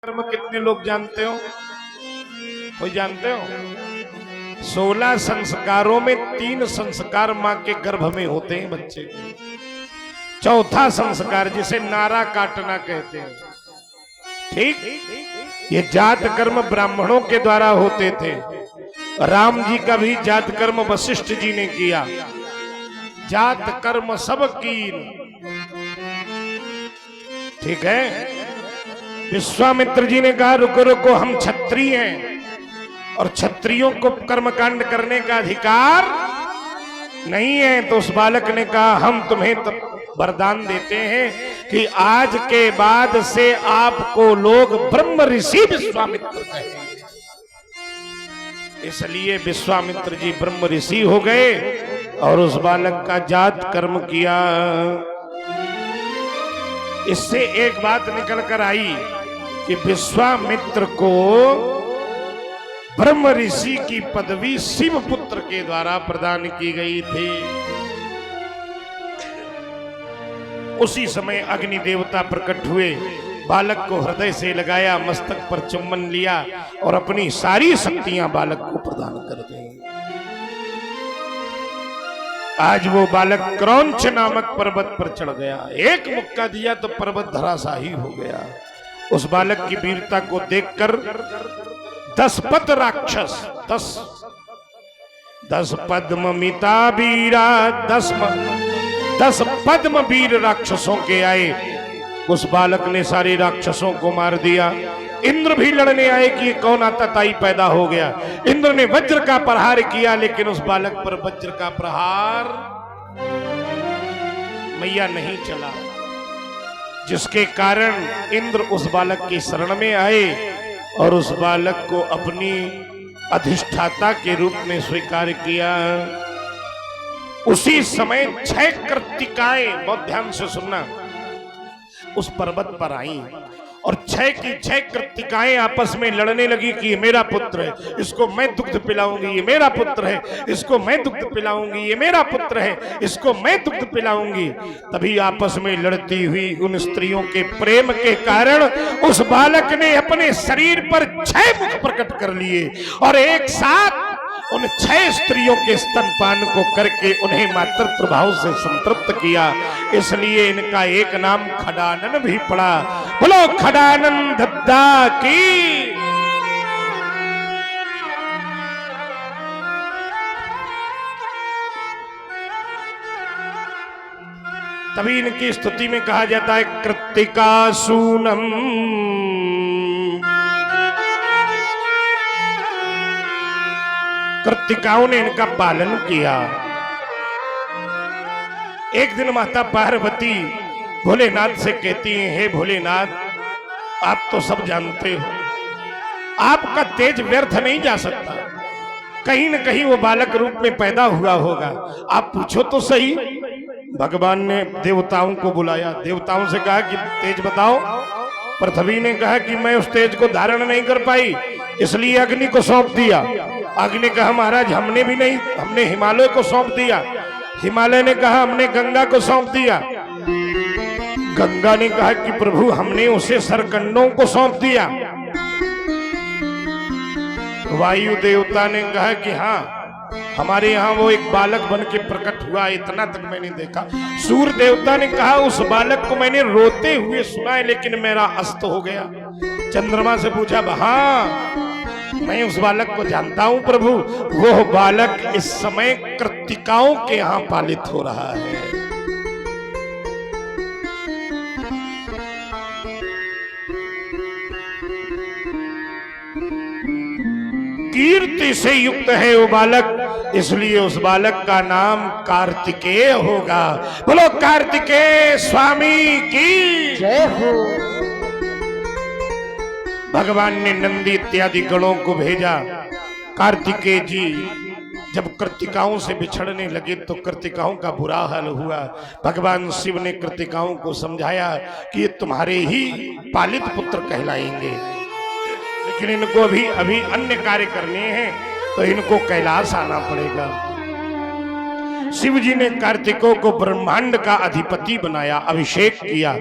कर्म कितने लोग जानते हो? कोई जानते हो? 16 संस्कारों में 3 संस्कार मां के गर्भ में होते हैं बच्चे के। चौथा संस्कार जिसे नारा काटना कहते हैं, ठीक, ये जात कर्म ब्राह्मणों के द्वारा होते थे। राम जी का भी जात कर्म वशिष्ठ जी ने किया। जात कर्म सब कीन, ठीक है। विश्वामित्र जी ने कहा रुको रुको, हम क्षत्रिय हैं और क्षत्रियों को कर्मकांड करने का अधिकार नहीं है। तो उस बालक ने कहा हम तुम्हें तो वरदान देते हैं कि आज के बाद से आपको लोग ब्रह्म ऋषि विश्वामित्र कहेंगे। इसलिए विश्वामित्र जी ब्रह्म ऋषि हो गए और उस बालक का जात कर्म किया। इससे एक बात निकल कर आई कि विश्वामित्र को ब्रह्म ऋषि की पदवी शिव पुत्र के द्वारा प्रदान की गई थी। उसी समय अग्नि देवता प्रकट हुए, बालक को हृदय से लगाया, मस्तक पर चुम्बन लिया और अपनी सारी शक्तियां बालक को प्रदान कर दी। आज वो बालक क्रौंच नामक पर्वत पर चढ़ गया। एक मुक्का दिया तो पर्वत धराशाही हो गया। उस बालक की वीरता को देखकर 10 पद राक्षस, 10 पद्ममिता वीरा, 10 पद्म वीर राक्षसों के आए। उस बालक ने सारे राक्षसों को मार दिया। इंद्र भी लड़ने आए कि कौन आतताई पैदा हो गया। इंद्र ने वज्र का प्रहार किया, लेकिन उस बालक पर वज्र का प्रहार मैया नहीं चला, जिसके कारण इंद्र उस बालक की शरण में आए और उस बालक को अपनी अधिष्ठाता के रूप में स्वीकार किया। उसी समय 6 कृत्तिकाएं, बहुत ध्यान से सुनना, उस पर्वत पर आई और 6 की 6 कृत्तिकाएं आपस में लड़ने लगी कि ये मेरा पुत्र है, इसको मैं दुग्ध पिलाऊंगी, ये मेरा पुत्र है, इसको मैं दुग्ध पिलाऊंगी, ये मेरा पुत्र है, इसको मैं दुग्ध पिलाऊंगी। तभी आपस में लड़ती हुई उन स्त्रियों के प्रेम के कारण उस बालक ने अपने शरीर पर 6 मुख प्रकट कर लिए और एक साथ उन 6 स्त्रियों के स्तनपान को करके उन्हें मातृत्व भाव से संतृप्त किया। इसलिए इनका एक नाम खडानन भी पड़ा। बोलो खडानन दद्दा की। तभी इनकी स्तुति में कहा जाता है कृत्तिका सूनम, कृत्तिकाओं ने इनका पालन किया। एक दिन माता पार्वती भोलेनाथ से कहती हैं, हे भोलेनाथ, आप तो सब जानते हो, आपका तेज व्यर्थ नहीं जा सकता, कहीं न कहीं वो बालक रूप में पैदा हुआ होगा, आप पूछो तो सही। भगवान ने देवताओं को बुलाया, देवताओं से कहा कि तेज बताओ। पृथ्वी ने कहा कि मैं उस तेज को धारण नहीं कर पाई, इसलिए अग्नि को सौंप दिया। अग्नि कहा महाराज हमने भी नहीं, हमने हिमालय को सौंप दिया। हिमालय ने कहा हमने गंगा को सौंप दिया। गंगा ने कहा कि प्रभु हमने उसे सरकंडों को सौंप दिया। वायु देवता ने कहा कि हाँ, हमारे यहाँ वो एक बालक बन के प्रकट हुआ, इतना तक मैंने देखा। सूर्य देवता ने कहा उस बालक को मैंने रोते हुए सुना है, लेकिन मेरा अस्त हो गया। चंद्रमा से पूछा, हाँ मैं उस बालक को जानता हूं प्रभु, वो बालक इस समय कृत्तिकाओं के यहां पालित हो रहा है। कीर्ति से युक्त है वो बालक, इसलिए उस बालक का नाम कार्तिकेय होगा। बोलो कार्तिकेय स्वामी की जय हो। भगवान ने नंदी इत्यादि गणों को भेजा। कार्तिकेय जी जब कृत्तिकाओं से बिछड़ने लगे तो कृत्तिकाओं का बुरा हाल हुआ। भगवान शिव ने कृत्तिकाओं को समझाया कि ये तुम्हारे ही पालित पुत्र कहलाएंगे, लेकिन इनको अभी अन्य कार्य करने हैं, तो इनको कैलाश आना पड़ेगा। शिव जी ने कार्तिकों को ब्रह्मांड का अधिपति बनाया, अभिषेक किया,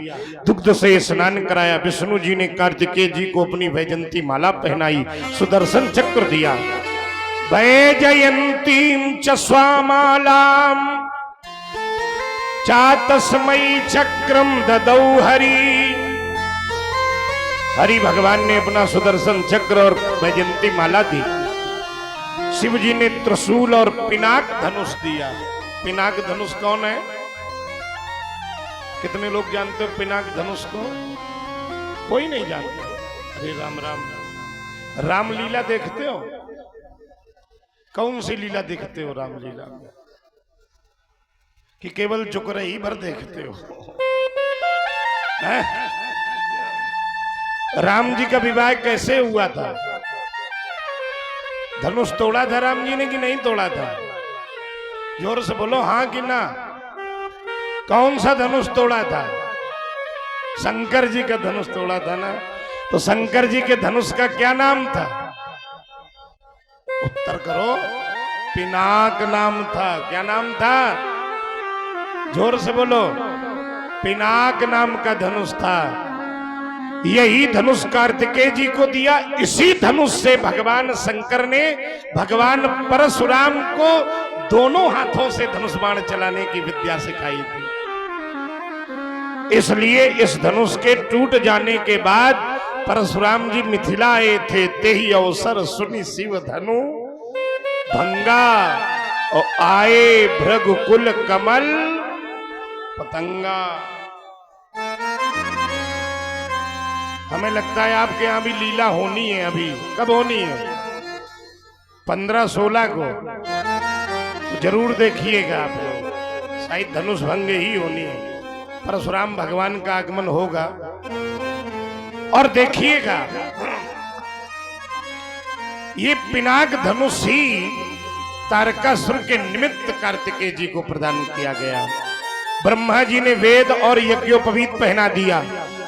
दुग्ध से स्नान कराया। विष्णु जी ने कार्तिकेय जी को अपनी वैजयंती माला पहनाई, सुदर्शन चक्र दिया। वैजयंतीं च स्वामालां चातस्मै चक्रम ददौ हरि। हरि भगवान ने अपना सुदर्शन चक्र और वैजयंती माला दी। शिव जी ने त्रिशूल और पिनाक धनुष दिया। पिनाक धनुष कौन है? कितने लोग जानते हो पिनाक धनुष को? कोई नहीं जानता। अरे राम राम। रामलीला देखते हो? कौन सी लीला देखते हो रामलीला में? कि केवल चुकरही भर देखते हो? राम जी का विवाह कैसे हुआ था? धनुष तोड़ा था राम जी ने कि नहीं तोड़ा था? जोर से बोलो हाँ कि ना। कौन सा धनुष तोड़ा था? शंकर जी का धनुष तोड़ा था ना। तो शंकर जी के धनुष का क्या नाम था? उत्तर करो। पिनाक नाम था। क्या नाम था? जोर से बोलो। पिनाक नाम का धनुष था। यही धनुष कार्तिकेय जी को दिया। इसी धनुष से भगवान शंकर ने भगवान परशुराम को दोनों हाथों से धनुष बाण चलाने की विद्या सिखाई थी। इसलिए इस धनुष के टूट जाने के बाद परशुराम जी मिथिला आए थे। तेहि अवसर सुनि शिव धनु भंगा और आए भृगुकुल कमल पतंगा। हमें लगता है आपके यहाँ भी लीला होनी है। अभी कब होनी है? 15-16 को। तो जरूर देखिएगा आप लोग। शायद धनुष भंग ही होनी है। परशुराम भगवान का आगमन होगा और देखिएगा ये पिनाक धनुष ही तारकासुर के निमित्त कार्तिकेय जी को प्रदान किया गया। ब्रह्मा जी ने वेद और यज्ञोपवीत पहना दिया।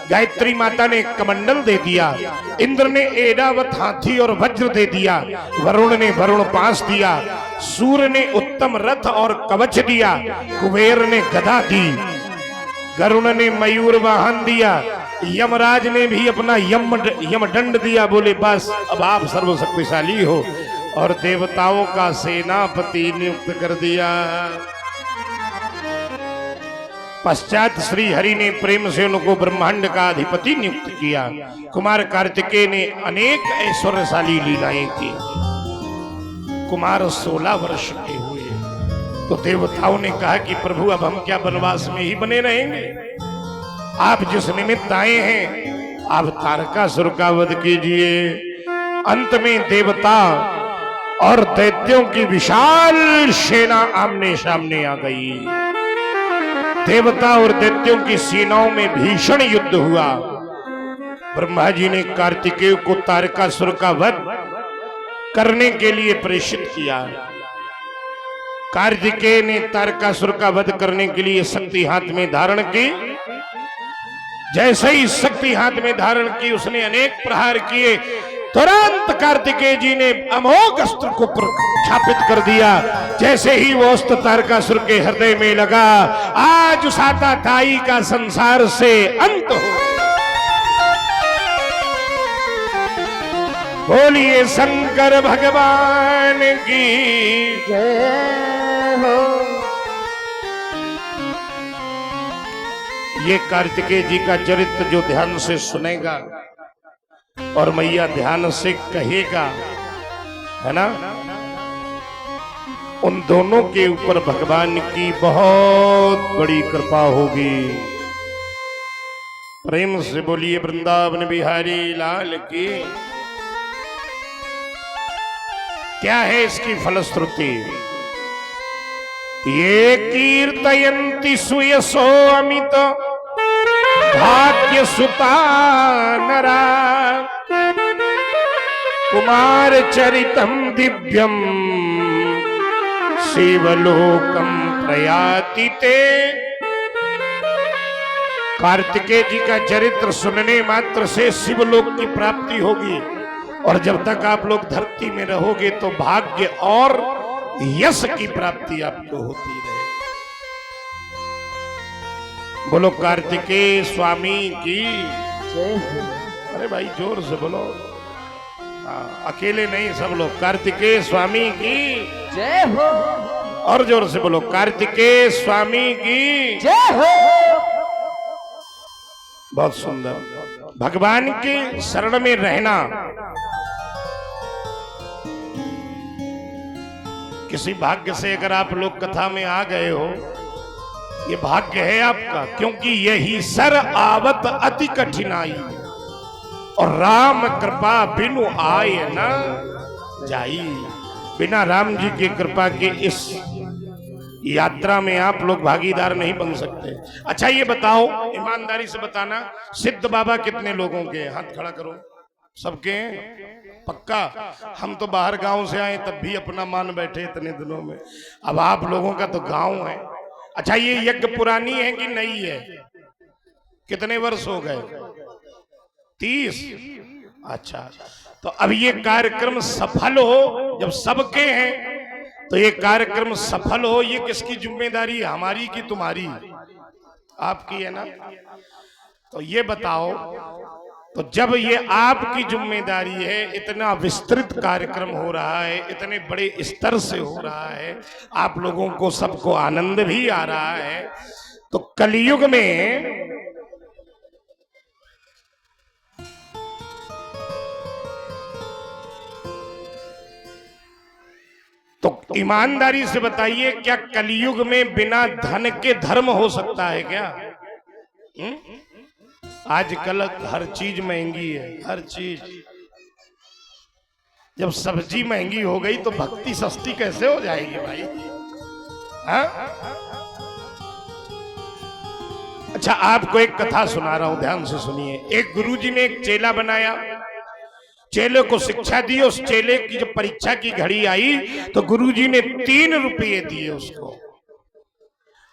गायत्री माता ने कमंडल दे दिया। इंद्र ने एडावत हाथी और वज्र दे दिया। वरुण ने वरुण पास दिया। सूर्य ने उत्तम रथ और कवच दिया। कुबेर ने गदा दी। गरुण ने मयूर वाहन दिया। यमराज ने भी अपना यमदंड दिया। बोले बस अब आप सर्वशक्तिशाली हो। और देवताओं का सेनापति नियुक्त कर दिया। पश्चात श्री हरि ने प्रेम से उनको ब्रह्मांड का अधिपति नियुक्त किया। कुमार कार्तिकेय ने अनेक ऐश्वर्यशाली लीलाएं की। कुमार 16 वर्ष के हुए तो देवताओं ने कहा कि प्रभु अब हम क्या वनवास में ही बने रहेंगे? आप जिस निमित्त आए हैं आप तारकासुर का वध कीजिए। अंत में देवता और दैत्यों की विशाल सेना आमने सामने आ गई। देवता और दैत्यों की सेनाओं में भीषण युद्ध हुआ। ब्रह्मा जी ने कार्तिकेय को तारकासुर का वध करने के लिए प्रेषित किया। कार्तिकेय ने तारकासुर का वध करने के लिए शक्ति हाथ में धारण की। जैसे ही शक्ति हाथ में धारण की उसने अनेक प्रहार किए। तुरंत कार्तिकेय जी ने अमोघ अस्त्र को प्रख्यापित कर दिया। जैसे ही वो अस्त्र तारकासुर के हृदय में लगा, आज उस आताताई का संसार से अंत हो। बोलिए शंकर भगवान की जय हो। ये कार्तिकेय जी का चरित्र जो ध्यान से सुनेगा और मैया ध्यान से कहेगा, है ना, उन दोनों के ऊपर भगवान की बहुत बड़ी कृपा होगी। प्रेम से बोलिए वृंदावन बिहारी लाल की। क्या है इसकी फलश्रुति? ये कीर्तयन्ति सुयशो अमित भाग्य सुता नरा कुमार चरितम दिव्यम शिवलोकम प्रयाति ते। कार्तिकेय जी का चरित्र सुनने मात्र से शिवलोक की प्राप्ति होगी। और जब तक आप लोग धरती में रहोगे तो भाग्य और यश की प्राप्ति आपको होती रहे। बोलो कार्तिकेय स्वामी की। अरे भाई जोर से बोलो, अकेले नहीं सब लोग। कार्तिकेय स्वामी की जय हो। और जोर से बोलो, कार्तिकेय स्वामी की जय हो। बहुत सुंदर। भगवान के शरण में रहना किसी भाग्य से अगर आप लोग कथा में आ गए हो, ये भाग्य है आपका, क्योंकि यही सर आवत अति कठिनाई और राम कृपा बिनु आए न जाई। बिना राम जी की कृपा के इस यात्रा में आप लोग भागीदार नहीं बन सकते। अच्छा ये बताओ, ईमानदारी से बताना, सिद्ध बाबा कितने लोगों के? हाथ खड़ा करो। सबके पक्का? हम तो बाहर गांव से आए तब भी अपना मान बैठे इतने दिनों में। अब आप लोगों का तो गांव है। अच्छा ये यज्ञ पुरानी है कि नई है? कितने वर्ष हो गए? 30। अच्छा, तो अब ये कार्यक्रम सफल हो, जब सबके हैं तो ये कार्यक्रम सफल हो, ये किसकी जिम्मेदारी है? हमारी कि तुम्हारी? आपकी है ना। तो ये बताओ, तो जब ये आपकी जिम्मेदारी है, इतना विस्तृत कार्यक्रम हो रहा है, इतने बड़े स्तर से हो रहा है, आप लोगों को सबको आनंद भी आ रहा है, तो कलयुग में तो ईमानदारी से बताइए, क्या कलयुग में बिना धन के धर्म हो सकता है क्या? आजकल हर चीज महंगी है, हर चीज। जब सब्जी महंगी हो गई तो भक्ति सस्ती कैसे हो जाएगी भाई? हाँ? अच्छा आपको एक कथा सुना रहा हूं, ध्यान से सुनिए। एक गुरुजी ने एक चेला बनाया, चेले को शिक्षा दी। उस चेले की जब परीक्षा की घड़ी आई तो गुरुजी ने 3 रुपये दिए उसको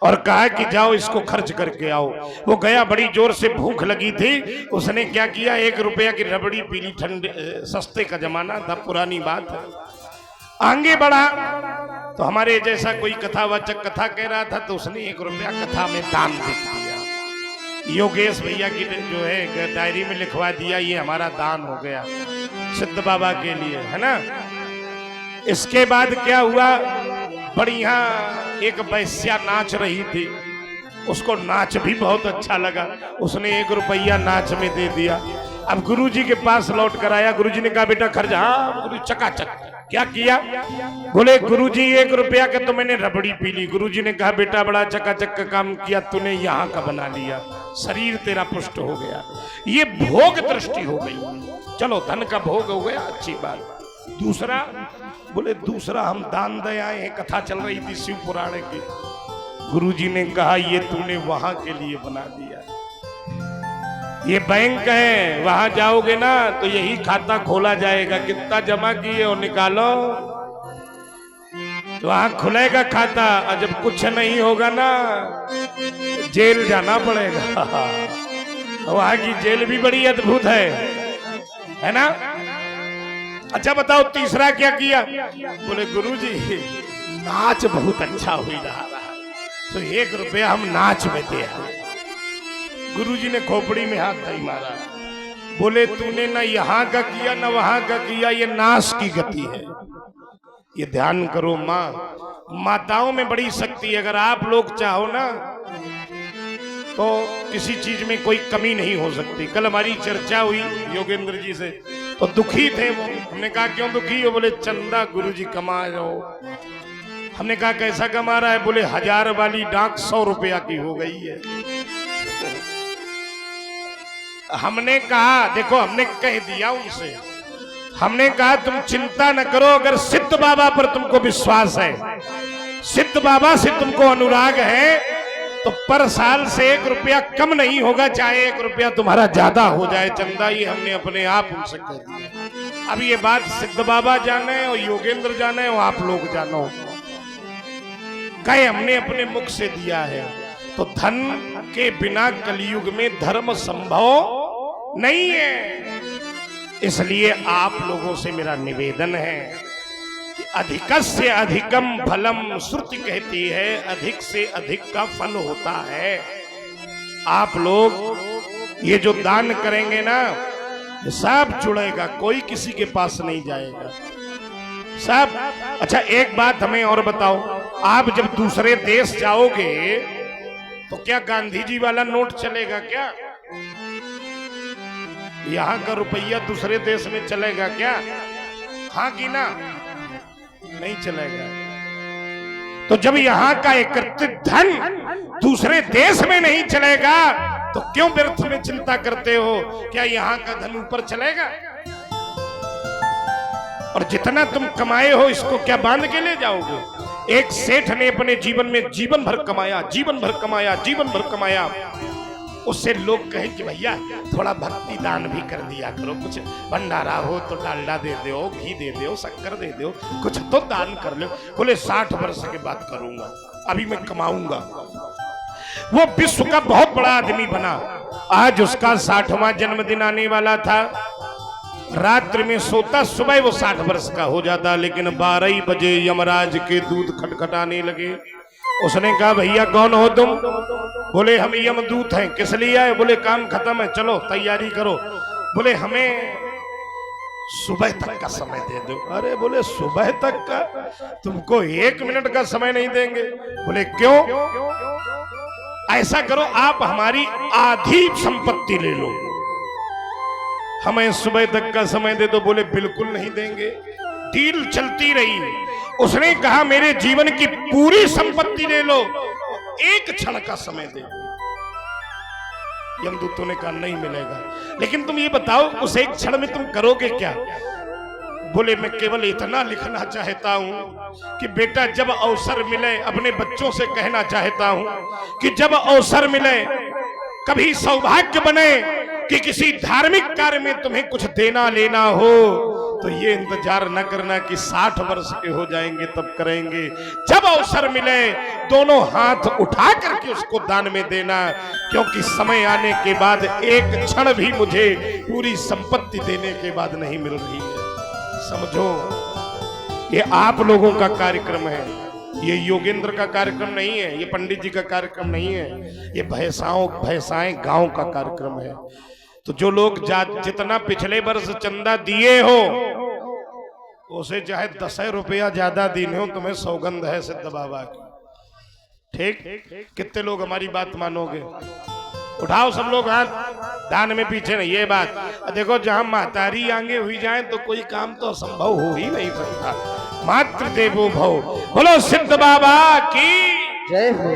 और कहा कि जाओ इसको खर्च करके आओ। वो गया, बड़ी जोर से भूख लगी थी, उसने क्या किया, 1 रुपया की रबड़ी पी ली। ठंडे सस्ते का जमाना था, पुरानी बात है। आगे बढ़ा तो हमारे जैसा कोई कथावाचक कथा कह रहा था, तो उसने 1 रुपया कथा में दान दे दिया। योगेश भैया की जो है डायरी में लिखवा दिया, ये हमारा दान हो गया सिद्ध बाबा के लिए, है ना। इसके बाद क्या हुआ, बढ़िया एक वैश्या नाच रही थी, उसको नाच भी बहुत अच्छा लगा, उसने 1 रुपया नाच में दे दिया। अब गुरुजी के पास लौट कर आया, गुरुजी ने कहा बेटा खर्च। हाँ गुरु चकाचक। क्या किया? बोले गुरुजी 1 रुपया का तो मैंने रबड़ी पी ली। गुरुजी ने कहा बेटा बड़ा चकाचक का काम किया तूने, यहाँ का बना लिया, शरीर तेरा पुष्ट हो गया। ये भोग दृष्टि हो गई। चलो धन का भोग हो गया, अच्छी बात। दूसरा, बोले दूसरा हम दान दे आए हैं, कथा चल रही थी शिव पुराण की। गुरुजी ने कहा ये तूने वहां के लिए बना दिया, ये बैंक है, वहां जाओगे ना तो यही खाता खोला जाएगा, कितना जमा किए और निकालो, तो वहां खुलेगा खाता। और जब कुछ नहीं होगा ना जेल जाना पड़ेगा। वहां की जेल भी बड़ी अद्भुत है ना। अच्छा बताओ तीसरा क्या किया? बोले गुरुजी नाच बहुत अच्छा हो रहा है, तो 1 रुपया हम नाच में दे आए। गुरुजी ने खोपड़ी में हाथ नहीं मारा, बोले तूने ना यहाँ का किया ना वहां का किया, ये नाश की गति है। ये ध्यान करो माँ, माताओं में बड़ी शक्ति है। अगर आप लोग चाहो ना तो किसी चीज में कोई कमी नहीं हो सकती। कल हमारी चर्चा हुई योगेंद्र जी से, तो दुखी थे वो। हमने कहा क्यों दुखी हो? बोले चंदा गुरुजी कमा रहे हो। हमने कहा कैसा कमा रहा है? बोले 1000 वाली डाक 100 रुपया की हो गई है। हमने कहा देखो, हमने कह दिया उनसे, हमने कहा तुम चिंता न करो, अगर सिद्ध बाबा पर तुमको विश्वास है, सिद्ध बाबा से तुमको अनुराग है, तो पर साल से 1 रुपया कम नहीं होगा, चाहे 1 रुपया तुम्हारा ज्यादा हो जाए। चंदा ये हमने अपने आप उनसे कह दिया। अब ये बात सिद्ध बाबा जाने और योगेंद्र जाने और आप लोग जानो, कहे हमने अपने मुख से दिया है। तो धन के बिना कलयुग में धर्म संभव नहीं है। इसलिए आप लोगों से मेरा निवेदन है, कि अधिकस्य अधिकम फलम, श्रुति कहती है अधिक से अधिक का फल होता है। आप लोग ये जो दान करेंगे ना, ये सब जुड़ेगा, कोई किसी के पास नहीं जाएगा सब। अच्छा एक बात हमें और बताओ, आप जब दूसरे देश जाओगे तो क्या गांधी जी वाला नोट चलेगा क्या? यहाँ का रुपया दूसरे देश में चलेगा क्या? हाँ कि ना? नहीं चलेगा। तो जब यहाँ का एकत्रित धन दूसरे देश में नहीं चलेगा तो क्यों व्यर्थ में चिंता करते हो? क्या यहाँ का धन ऊपर चलेगा? और जितना तुम कमाए हो इसको क्या बांध के ले जाओगे? एक सेठ ने अपने जीवन में जीवन भर कमाया, जीवन भर कमाया, जीवन भर कमाया। उससे लोग कहें कि भैया थोड़ा भक्ति दान भी कर दिया करो, कुछ भंडारा हो तो डालडा दे दो, घी दे दो, शक्कर दे दो, कुछ तो दान कर लो। बोले 60 वर्ष के बाद करूंगा, अभी मैं कमाऊंगा। वो विश्व का बहुत बड़ा आदमी बना। आज उसका 60वां जन्मदिन आने वाला था। रात्रि में सोता, सुबह वो 60 वर्ष का हो जाता। लेकिन 12 ही बजे यमराज के दूत खटखटाने लगे। उसने कहा भैया कौन हो तुम? बोले हम यमदूत हैं। किस लिए आए? बोले काम खत्म है, चलो तैयारी करो। बोले हमें सुबह तक का समय दे दो। अरे बोले सुबह तक का? तुमको 1 मिनट का समय नहीं देंगे। बोले क्यों? ऐसा करो आप हमारी आधी संपत्ति ले लो, हमें सुबह तक का समय दे दो। बोले बिल्कुल नहीं देंगे। डील चलती रही। उसने कहा मेरे जीवन की पूरी संपत्ति ले लो, 1 क्षण का समय दे। यमदूतों ने कहा नहीं मिलेगा। लेकिन तुम ये बताओ उस 1 क्षण में तुम करोगे क्या? बोले मैं केवल इतना लिखना चाहता हूं कि बेटा जब अवसर मिले, अपने बच्चों से कहना चाहता हूं कि जब अवसर मिले, कभी सौभाग्य बने कि किसी धार्मिक कार्य में तुम्हें कुछ देना लेना हो, तो ये इंतजार न करना कि 60 वर्ष के हो जाएंगे तब करेंगे। जब अवसर मिले दोनों हाथ उठा करके उसको दान में देना, क्योंकि समय आने के बाद 1 क्षण भी मुझे पूरी संपत्ति देने के बाद नहीं मिल रही है। समझो ये आप लोगों का कार्यक्रम है, ये योगेंद्र का कार्यक्रम नहीं है, ये पंडित जी का कार्यक्रम नहीं है, ये भैंसाएं गांव का कार्यक्रम है। तो जो लोग जितना पिछले वर्ष चंदा दिए हो उसे चाहे 10 रुपया ज्यादा दीने हो, तुम्हें सौगंध है सिद्ध बाबा की। ठीक? कितने लोग हमारी बात मानोगे? उठाओ सब लोग हाथ, दान में पीछे नहीं। ये बात देखो, जहां महतारी आगे हुई जाए तो कोई काम तो असंभव हो ही नहीं सकता। मात्र देवो भव। बोलो सिद्ध बाबा की जय हो।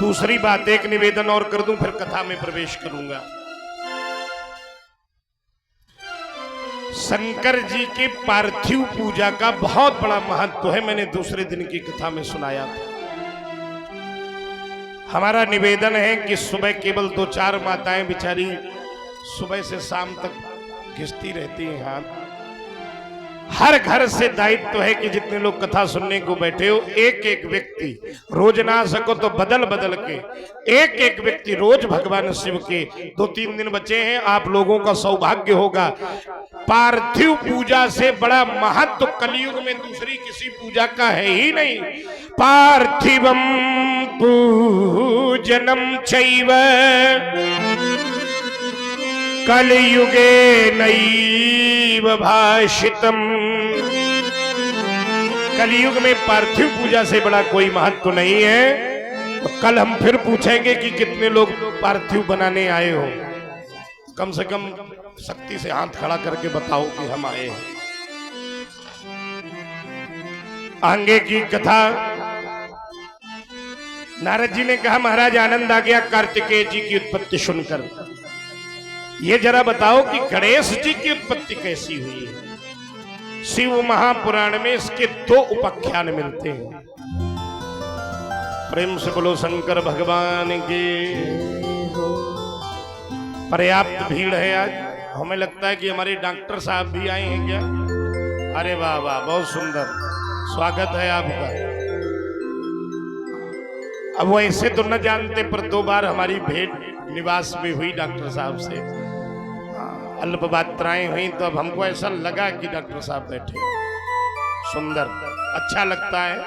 दूसरी बात एक निवेदन और कर दूं, फिर कथा में प्रवेश करूंगा। शंकर जी के पार्थिव पूजा का बहुत बड़ा महत्व है, मैंने दूसरे दिन की कथा में सुनाया था। हमारा निवेदन है कि सुबह केवल 2-4 माताएं बेचारी सुबह से शाम तक घिसती रहती हैं हाथ। हर घर से दायित्व है कि जितने लोग कथा सुनने को बैठे हो, एक एक व्यक्ति रोज ना सको तो बदल बदल के एक एक व्यक्ति रोज भगवान शिव के 2-3 दिन बचे हैं, आप लोगों का सौभाग्य होगा। पार्थिव पूजा से बड़ा महत्व कलयुग में दूसरी किसी पूजा का है ही नहीं। पार्थिवम पूजनम चैव कलयुगे नैव भाषितम। कलयुग में पार्थिव पूजा से बड़ा कोई महत्व नहीं है। तो कल हम फिर पूछेंगे कि कितने लोग पार्थिव बनाने आए हो। कम से कम शक्ति से हाथ खड़ा करके बताओ कि हम आए हैं। आगे की कथा, नारद जी ने कहा महाराज आनंद आ गया कार्तिकेय जी की उत्पत्ति सुनकर। ये जरा बताओ कि गणेश जी की उत्पत्ति कैसी हुई है। शिव महापुराण में इसके 2 उपाख्यान मिलते हैं। प्रेम से बोलो शंकर भगवान की। पर्याप्त भीड़ है आज। हमें लगता है कि हमारे डॉक्टर साहब भी आए हैं क्या? अरे वाह वाह, बहुत सुंदर, स्वागत है आपका। अब वो ऐसे तो न जानते, पर 2 बार हमारी भेंट निवास में हुई डॉक्टर साहब से। अल्प बात्राएं हुई तो अब हमको ऐसा लगा कि डॉक्टर साहब बैठे। सुंदर, अच्छा लगता है।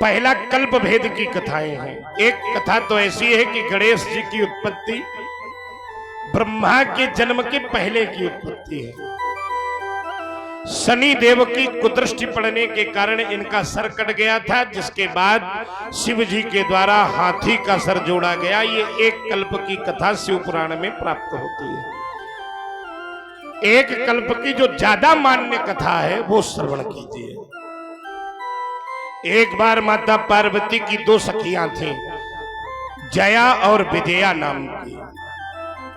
पहला कल्प भेद की कथाएं हैं। एक कथा तो ऐसी है कि गणेश जी की उत्पत्ति ब्रह्मा के जन्म के पहले की उत्पत्ति है। शनि देव की कुदृष्टि पड़ने के कारण इनका सर कट गया था, जिसके बाद शिव जी के द्वारा हाथी का सर जोड़ा गया। ये एक कल्प की कथा शिव पुराण में प्राप्त होती है। एक कल्प की जो ज्यादा मान्य कथा है वो श्रवण कीजिए। एक बार माता पार्वती की दो सखियां थीं, जया और विजया नाम की।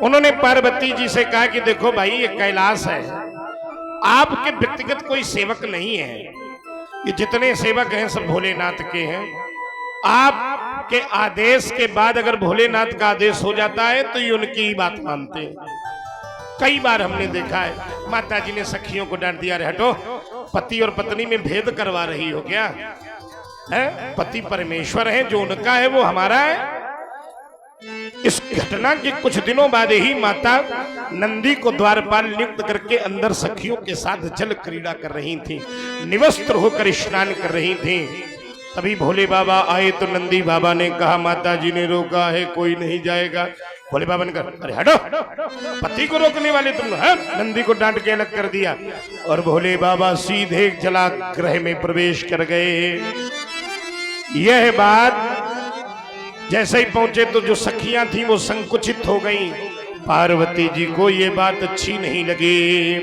उन्होंने पार्वती जी से कहा कि देखो भाई, ये कैलाश है, आपके व्यक्तिगत कोई सेवक नहीं है, ये जितने सेवक हैं सब भोलेनाथ के हैं। आपके आदेश के बाद अगर भोलेनाथ का आदेश हो जाता है तो ये उनकी ही बात मानते हैं। कई बार हमने देखा है माता जी ने सखियों को डांट दिया, अरे हटो, पति और पत्नी में भेद करवा रही हो क्या है? पति परमेश्वर है, जो उनका है वो हमारा है। इस घटना के कुछ दिनों बाद ही माता नंदी को द्वारपाल नियुक्त करके अंदर सखियों के साथ जल क्रीड़ा कर रही थी, निवस्त्र होकर स्नान कर रही थी। तभी भोले बाबा आए तो नंदी बाबा ने कहा, माता जी ने रोका है, कोई नहीं जाएगा। भोले बाबा ने कहा, अरे हटो, पति को रोकने वाले तुम है? नंदी को डांट के अलग कर दिया और भोले बाबा सीधे जलाग्रह में प्रवेश कर गए। यह बात जैसे ही पहुंचे तो जो सखियां थी वो संकुचित हो गईं। पार्वती जी को ये बात अच्छी नहीं लगी।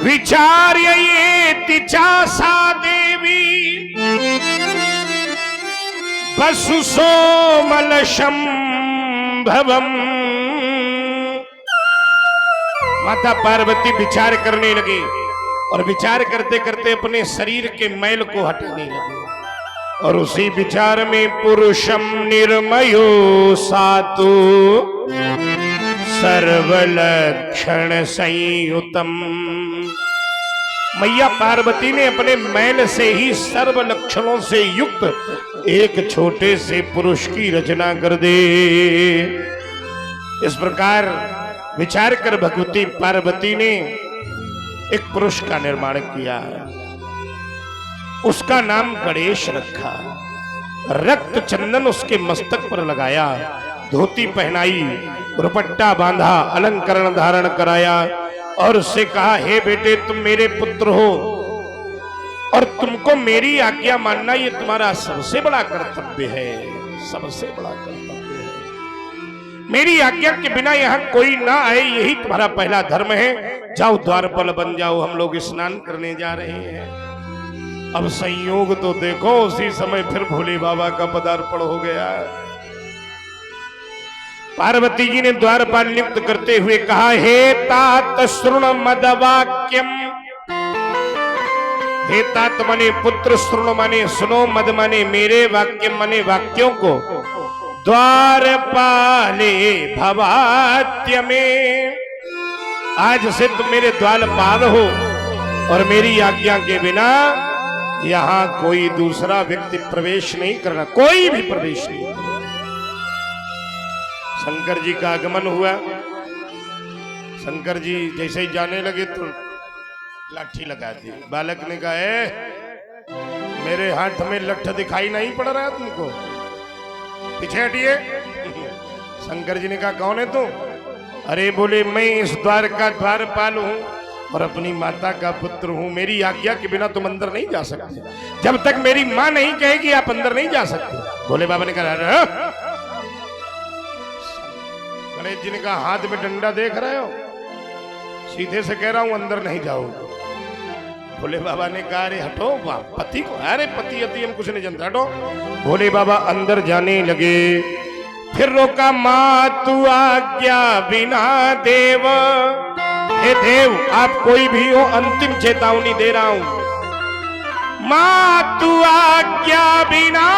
विचार्य ये तिचासा देवी वसु सोमल संभवम। माता पार्वती विचार करने लगी और विचार करते करते अपने शरीर के मैल को हटाने लगी। और उसी विचार में पुरुषम निर्मयो सातु सर्वलक्षण संयुतम। मैया पार्वती ने अपने मैल से ही सर्व लक्षणों से युक्त एक छोटे से पुरुष की रचना कर दे। इस प्रकार विचार कर भगवती पार्वती ने एक पुरुष का निर्माण किया। उसका नाम गणेश रखा। रक्त चंदन उसके मस्तक पर लगाया, धोती पहनाई, दुपट्टा बांधा, अलंकरण धारण कराया और उससे कहा, हे बेटे, तुम मेरे पुत्र हो और तुमको मेरी आज्ञा मानना ये तुम्हारा सबसे बड़ा कर्तव्य है, सबसे बड़ा कर्तव्य है। मेरी आज्ञा के बिना यहाँ कोई ना आए, यही तुम्हारा पहला धर्म है। जाओ, द्वारपाल बन जाओ, हम लोग स्नान करने जा रहे हैं। अब संयोग तो देखो, उसी समय फिर भोले बाबा का पदार्पण हो गया। पार्वती जी ने द्वारपाल नियुक्त करते हुए कहा, हे तात श्रुण मद वाक्यम। हे तात माने पुत्र, श्रुण माने सुनो, मद माने मेरे, वाक्यम माने वाक्यों को। द्वारपाले भवात्य में, आज से तुम मेरे द्वारपाल हो और मेरी आज्ञा के बिना यहां कोई दूसरा व्यक्ति प्रवेश नहीं करना, कोई भी प्रवेश नहीं करना। शंकर जी का आगमन हुआ। शंकर जी जैसे ही जाने लगे तो लाठी लगा दी। बालक ने कहा, मेरे हाथ में लठ दिखाई नहीं पड़ रहा तुमको, पीछे हटिए। शंकर जी ने कहा, कौन है तू? अरे बोले, मैं इस द्वार का द्वारपाल हूं और अपनी माता का पुत्र हूं। मेरी आज्ञा के बिना तुम अंदर नहीं जा सकते, जब तक मेरी मां नहीं कहेगी आप अंदर नहीं जा सकते। भोले बाबा ने कहा, गणेश जी ने कहा, हाथ में डंडा देख रहे हो, सीधे से कह रहा हूं अंदर नहीं जाओगे। भोले बाबा ने कहा, अरे हटो, पति को, अरे पति अति हम कुछ नहीं जानते, हटो। भोले बाबा अंदर जाने लगे। फिर रोका, मातु आज्ञा बिना देव। हे देव, आप कोई भी हो, अंतिम चेतावनी दे रहा हूं। मातु आज्ञा बिना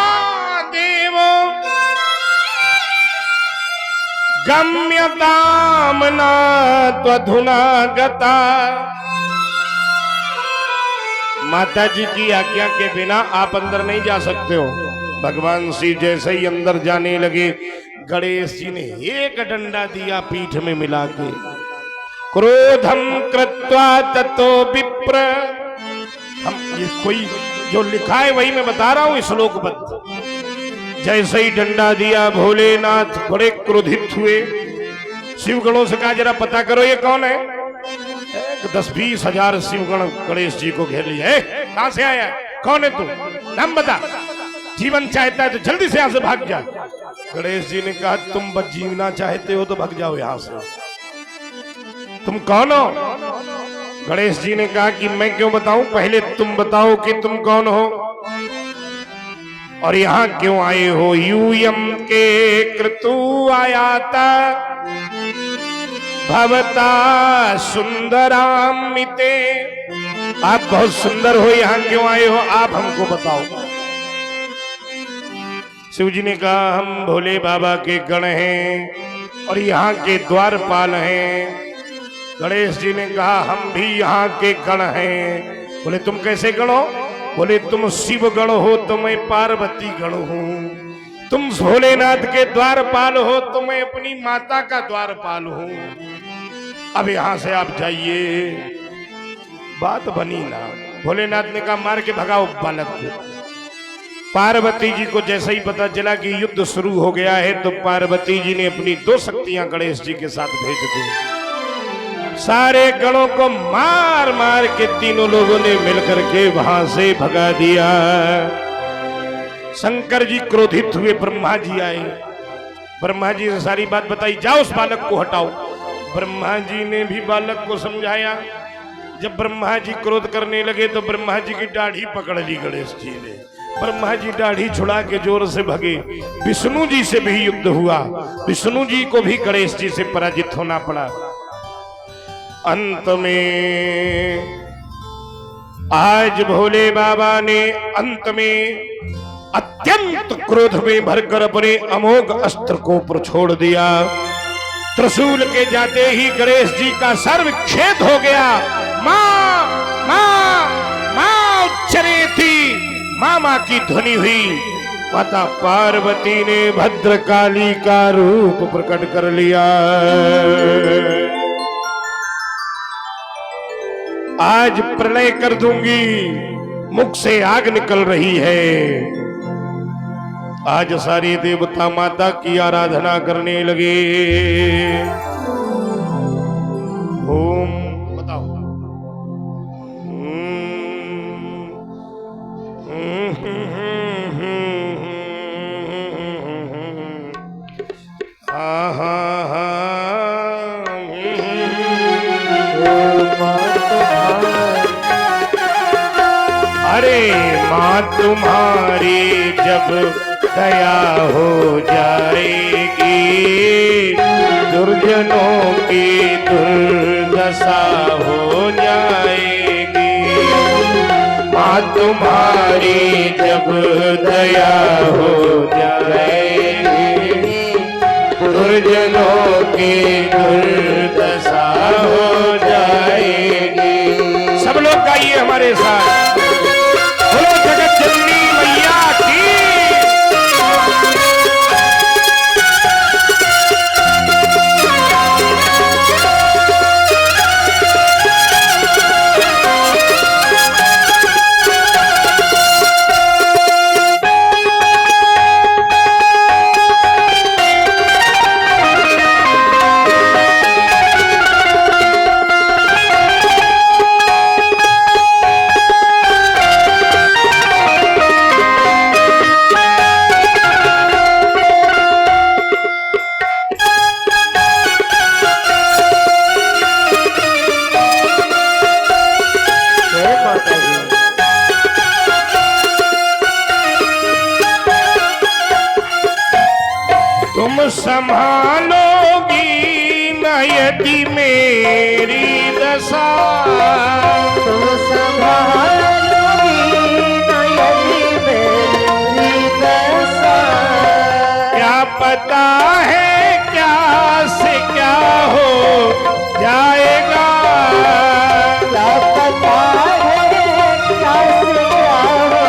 देव गम्यताम न त्वधुना गता। माता जी की आज्ञा के बिना आप अंदर नहीं जा सकते हो। भगवान शिव जैसे ही अंदर जाने लगे, गणेश जी ने एक डंडा दिया पीठ में मिला के क्रोधम कृत्वा ततो विप्र। हम ये कोई जो लिखा है वही मैं बता रहा हूं श्लोकबद्ध। जैसे ही डंडा दिया भोलेनाथ बड़े क्रोधित हुए। शिवगणों से कहा जरा पता करो ये कौन है। 10-20 हजार शिवगण गणेश जी को घेर लिया। कहां से आया, कौन है तू, नाम बता, जीवन चाहता है तो जल्दी से यहां से भाग जा। गणेश जी ने कहा तुम बस जीवना चाहते हो तो भाग जाओ यहां से, तुम कौन हो। गणेश जी ने कहा कि मैं क्यों बताऊं, पहले तुम बताओ कि तुम कौन हो और यहां क्यों आए हो। यूयम के कृतु आयाता भवता सुंदरामिते। आप बहुत सुंदर हो, यहां क्यों आए हो, आप हमको बताओ। शिव जी ने कहा हम भोले बाबा के गण हैं और यहाँ के द्वारपाल हैं। गणेश जी ने कहा हम भी यहाँ के गण हैं। बोले तुम कैसे गण हो, बोले तुम शिव गण हो तो मैं पार्वती गण हूँ। तुम भोलेनाथ के द्वारपाल हो तो मैं अपनी माता का द्वारपाल हूँ। अब यहाँ से आप जाइए। बात बनी ना। भोलेनाथ ने कहा मार के भगाओ बालक को। पार्वती जी को जैसे ही पता चला कि युद्ध शुरू हो गया है तो पार्वती जी ने अपनी 2 शक्तियां गणेश जी के साथ भेज दी। सारे गणों को मार मार के तीनों लोगों ने मिलकर के वहां से भगा दिया। शंकर जी क्रोधित हुए, ब्रह्मा जी आए। ब्रह्मा जी से सारी बात बताई, जाओ उस बालक को हटाओ। ब्रह्मा जी ने भी बालक को समझाया। जब ब्रह्मा जी क्रोध करने लगे तो ब्रह्मा जी की दाढ़ी पकड़ ली गणेश जी ने। ब्रह्मा जी दाढ़ी छुड़ा के जोर से भगे। विष्णु जी से भी युद्ध हुआ। विष्णु जी को भी गणेश जी से पराजित होना पड़ा। अंत में आज भोले बाबा ने अंत में अत्यंत क्रोध में भरकर अपने अमोघ अस्त्र को ऊपर छोड़ दिया। त्रिशूल के जाते ही गणेश जी का सर्व छेद हो गया। मां मां मां उच्चरे थी, मामा की ध्वनि हुई। माता पार्वती ने भद्रकाली का रूप प्रकट कर लिया। आज प्रलय कर दूंगी, मुख से आग निकल रही है। आज सारी देवता माता की आराधना करने लगे। ओम बताओ। अरे माँ तुम्हारी जब दया हो जाएगी, दुर्जनों की दुर्दशा हो जाएगी। माँ तुम्हारी जब दया हो जाएगी, दुर्जनों की दुर्दशा हो जाएगी। सब लोग गाइए हमारे साथ, बोलो जगत जननी मैया की। संभालोगी न यदि मेरी दशा, तुम संभालोगी न यदि मेरी दशा। क्या पता है क्या से क्या हो जाएगा, क्या पता है क्या से क्या हो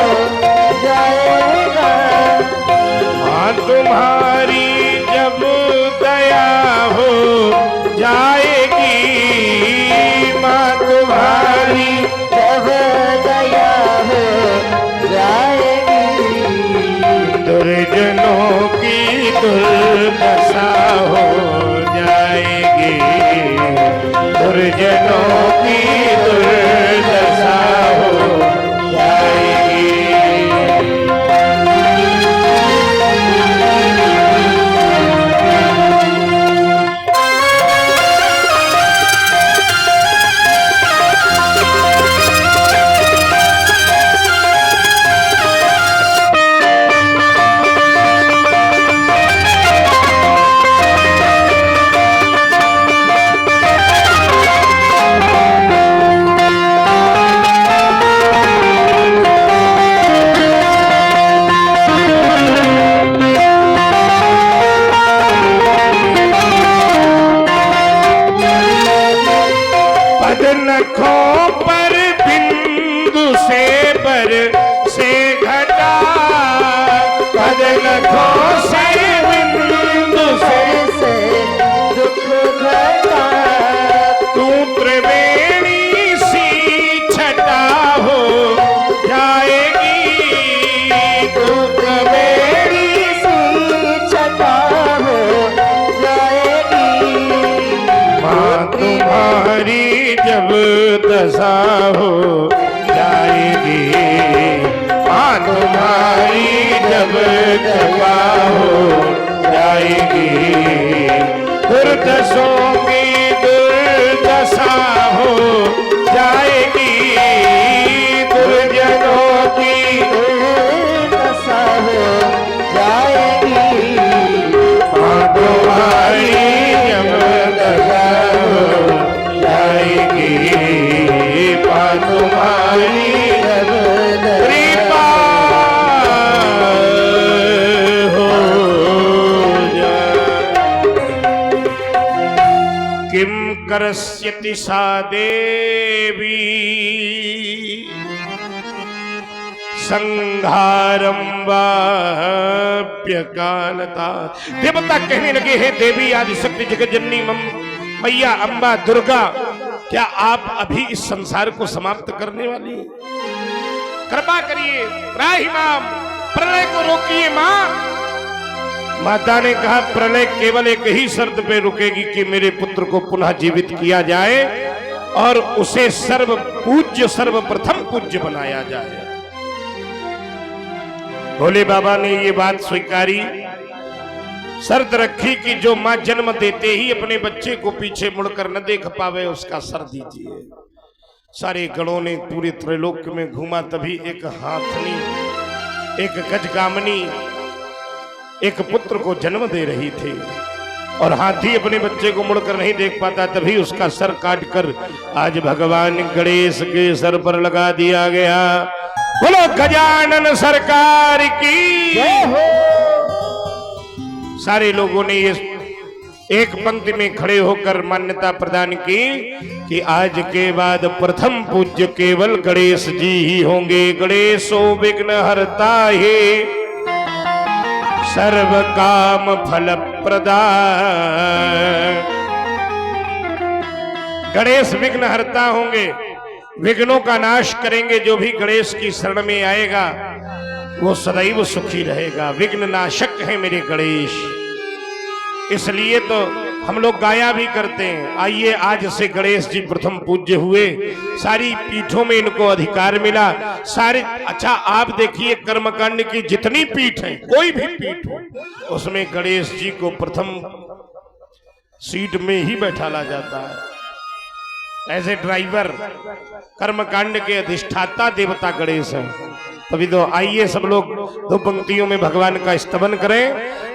जाएगा। माँ तुम्हारी जब दया हो जाएगी, नखों पर बिंदु से बर से घटा, पद नखों से बिंदु से दुख घटा, तू त्रिवेणी सी छटा हो जाएगी, तू त्रिवेणी सी छटा हो जाएगी। माँ तुम्हारी जब दशा हो जाएगी, माँ तुम्हारी जब दशा हो जाएगी, दुर्दशों की दुर्दशा हो जाएगी, दुर्जनों की दशा हो जाएगी। माँ तुम्हारी जब दशा हो जाएगी, माँ तुम्हारी जब कृपा हो जाए। किम करस्यति सा देवी संहारम वाप्यकालता। देवता कहने लगे, हे देवी आदिशक्ति जगत जननी मैया अम्बा दुर्गा, क्या आप अभी इस संसार को समाप्त करने वाली हैं? कृपा करिए, त्राहिमाम, प्रलय को रोकिए मां। माता ने कहा, प्रलय केवल एक ही शर्त पे रुकेगी कि मेरे पुत्र को पुनः जीवित किया जाए और उसे सर्वप्रथम पूज्य बनाया जाए। भोले बाबा ने ये बात स्वीकारी, शर्त रखी कि जो मां जन्म देते ही अपने बच्चे को पीछे मुड़कर न देख पावे उसका सर दीजिए। सारे गणों ने पूरे त्रैलोक्य में घूमा, तभी एक हाथनी, एक गजगामनी एक पुत्र को जन्म दे रही थी और हाथी अपने बच्चे को मुड़कर नहीं देख पाता, तभी उसका सर काटकर आज भगवान गणेश के सर पर लगा दिया गया। बोलो गजानन सरकार की। सारे लोगों ने ये एक पंक्ति में खड़े होकर मान्यता प्रदान की कि आज के बाद प्रथम पूज्य केवल गणेश जी ही होंगे। गणेशो विघ्न हरता है, सर्व काम फल प्रदाय। गणेश विघ्न हरता होंगे, विघ्नों का नाश करेंगे। जो भी गणेश की शरण में आएगा वो सदैव सुखी रहेगा। विघ्न नाशक है मेरे गणेश, इसलिए तो हम लोग गाया भी करते हैं। आइए, आज से गणेश जी प्रथम पूज्य हुए, सारी पीठों में इनको अधिकार मिला। सारे अच्छा, आप देखिए कर्मकांड की जितनी पीठ है, कोई भी पीठ हो, उसमें गणेश जी को प्रथम सीट में ही बैठाला जाता है। ऐसे ड्राइवर कर्मकांड के अधिष्ठाता देवता गणेश हैं। तभी तो आइए सब लोग दो पंक्तियों में भगवान का स्तवन करें।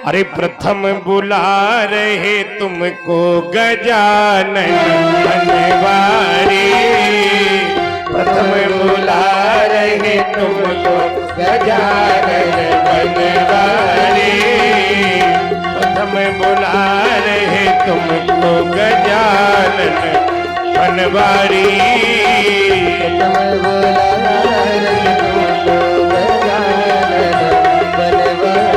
अरे प्रथम बुला रहे तुमको गजानन बनवारी, प्रथम बुला रहे तुमको गजानन बनवारी, प्रथम बुला रहे तुमको गजानन बनवारी, प्रथम बुला रहे तुमको गजानन बनवारी।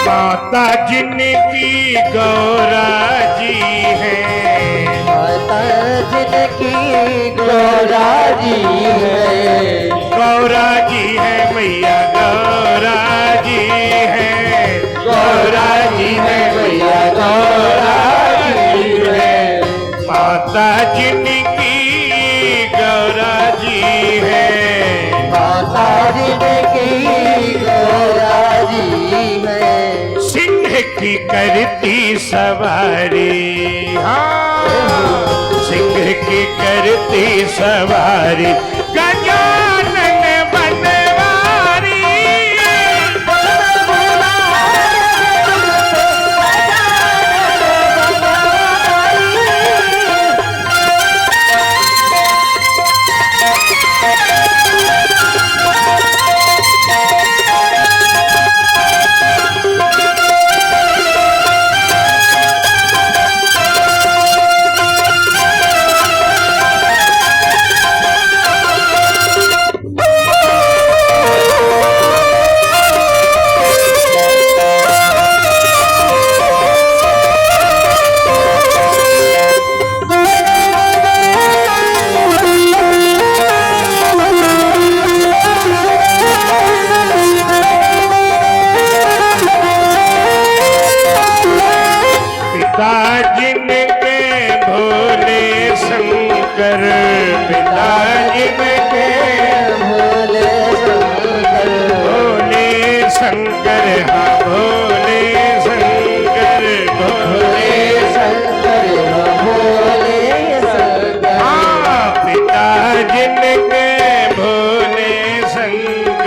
माता जिनकी गौरा जी है, माता जिनकी गौरा जी है, गौरा जी है मैया, गौरा जी है, गौरा जी है मैया, गौरा जी है। माता जिनकी गौरा जी है, माता जिनकी गौरा जी है, सिंह की करती सवारी, हाँ सिंह की करती सवारी, गजानन बनवारी,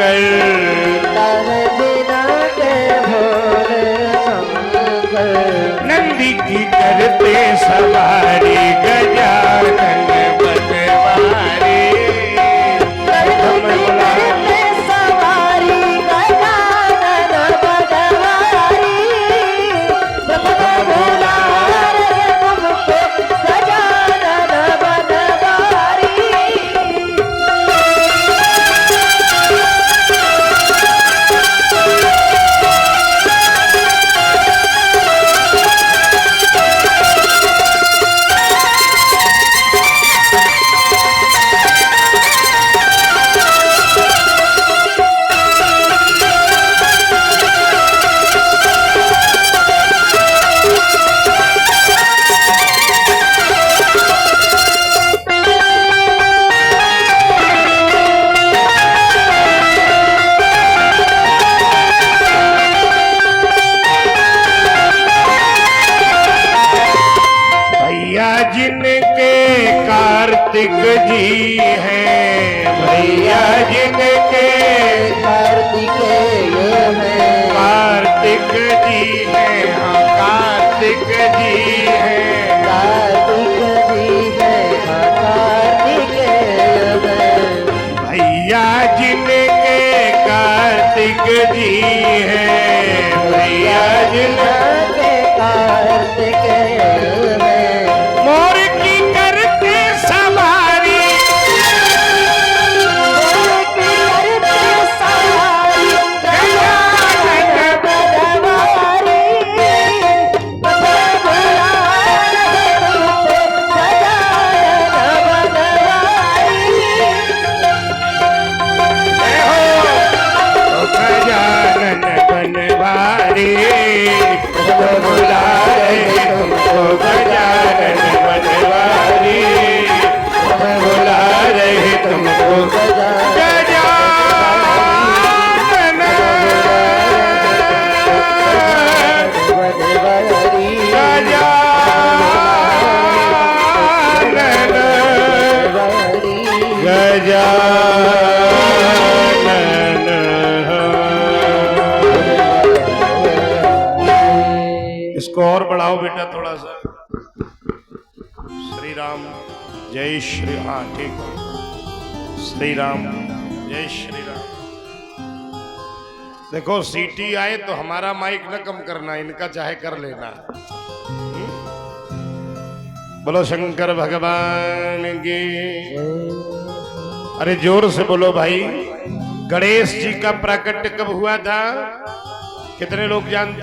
शंकर नंदी की करते सवारी गजानन बनवारी जिनके कार्तिक जी हैं भैया जिनके कार्तिक जी हैं हाँ कार्तिक जी हैं भैया जिनके कार्तिक जी हैं भैया जिनके कार्तिक मोर की करते सवारी गजानन बनवारी बुला रहे तुमको गजानन बनवारी बुला रहे तुमको गजानन इसको और बढ़ाओ बेटा थोड़ा सा श्री राम जय श्री हाँ ठीक श्री राम जय श्री राम देखो सीटी आए तो हमारा माइक न कम करना इनका चाहे कर लेना बोलो शंकर भगवान की अरे जोर से बोलो भाई गणेश जी का प्राकट्य कब हुआ था कितने लोग जानते